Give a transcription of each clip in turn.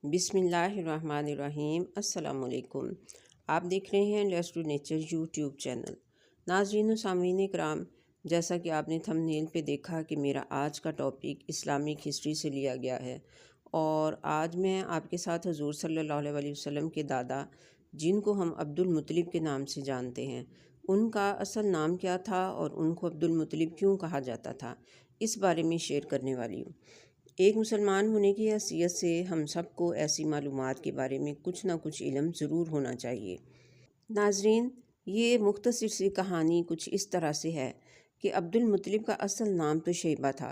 बिस्मिल्लाहिर्रहमानिर्रहीम। अस्सलाम वालेकुम। आप देख रहे हैं let's do nature YouTube channel. नाज़रीन व सामीन कराम, जैसा कि आपने थंबनेल पे देखा कि मेरा आज का टॉपिक इस्लामिक हिस्ट्री से लिया गया है और आज मैं आपके साथ हुज़ूर सल्लल्लाहु अलैहि वसल्लम के दादा, जिनको हम अब्दुल मुत्तलिब के नाम से जानते हैं, उनका असल नाम क्या था और उनको अब्दुल मुत्तलिब क्यों कहा जाता था, इस बारे में शेयर करने वाली हूँ। एक मुसलमान होने की हैसियत से हम सबको ऐसी मालूमात के बारे में कुछ ना कुछ इल्म ज़रूर होना चाहिए। नाजरीन, ये मुख्तसर सी कहानी कुछ इस तरह से है कि अब्दुल मुत्तलिब का असल नाम तो शैबा था,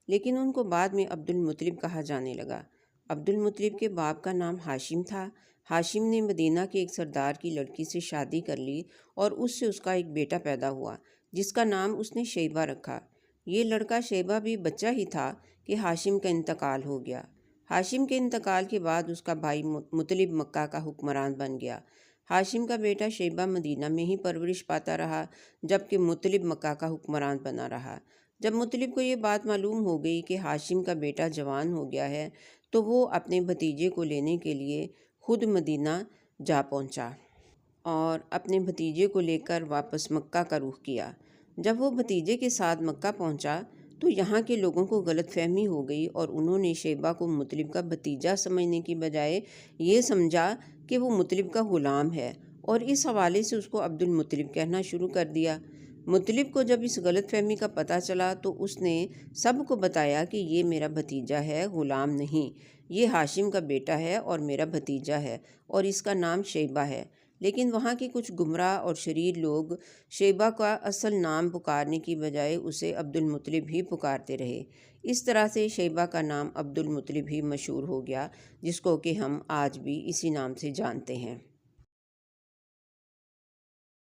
लेकिन उनको बाद में अब्दुल मुत्तलिब कहा जाने लगा। अब्दुल मुत्तलिब के बाप का नाम हाशिम था। हाशिम ने मदीना के एक सरदार की लड़की से शादी कर ली और उससे उसका एक बेटा पैदा हुआ, जिसका नाम उसने शैबा रखा। ये लड़का शैबा भी बच्चा ही था कि हाशिम का इंतकाल हो गया। हाशिम के इंतकाल के बाद उसका भाई मुत्तलिब मक्का का हुक्मरान बन गया। हाशिम का बेटा शैबा मदीना में ही परवरिश पाता रहा, जबकि मुत्तलिब मक्का का हुक्मरान बना रहा। जब मुत्तलिब को ये बात मालूम हो गई कि हाशिम का बेटा जवान हो गया है, तो वो अपने भतीजे को लेने के लिए खुद मदीना जा पहुंचा और अपने भतीजे को लेकर वापस मक्का का रुख किया। जब वो भतीजे के साथ मक्का पहुंचा तो यहाँ के लोगों को गलतफहमी हो गई और उन्होंने शैबा को मुत्तलिब का भतीजा समझने की बजाय ये समझा कि वो मुत्तलिब का ग़ुलाम है और इस हवाले से उसको अब्दुल मुत्तलिब कहना शुरू कर दिया। मुत्तलिब को जब इस गलतफहमी का पता चला तो उसने सबको बताया कि ये मेरा भतीजा है, ग़ुलाम नहीं। ये हाशिम का बेटा है और मेरा भतीजा है और इसका नाम शैबा है। लेकिन वहाँ के कुछ गुमराह और शरीर लोग शैबा का असल नाम पुकारने की बजाय उसे अब्दुल मुत्तलिब ही पुकारते रहे। इस तरह से शैबा का नाम अब्दुल मुत्तलिब ही मशहूर हो गया, जिसको कि हम आज भी इसी नाम से जानते हैं।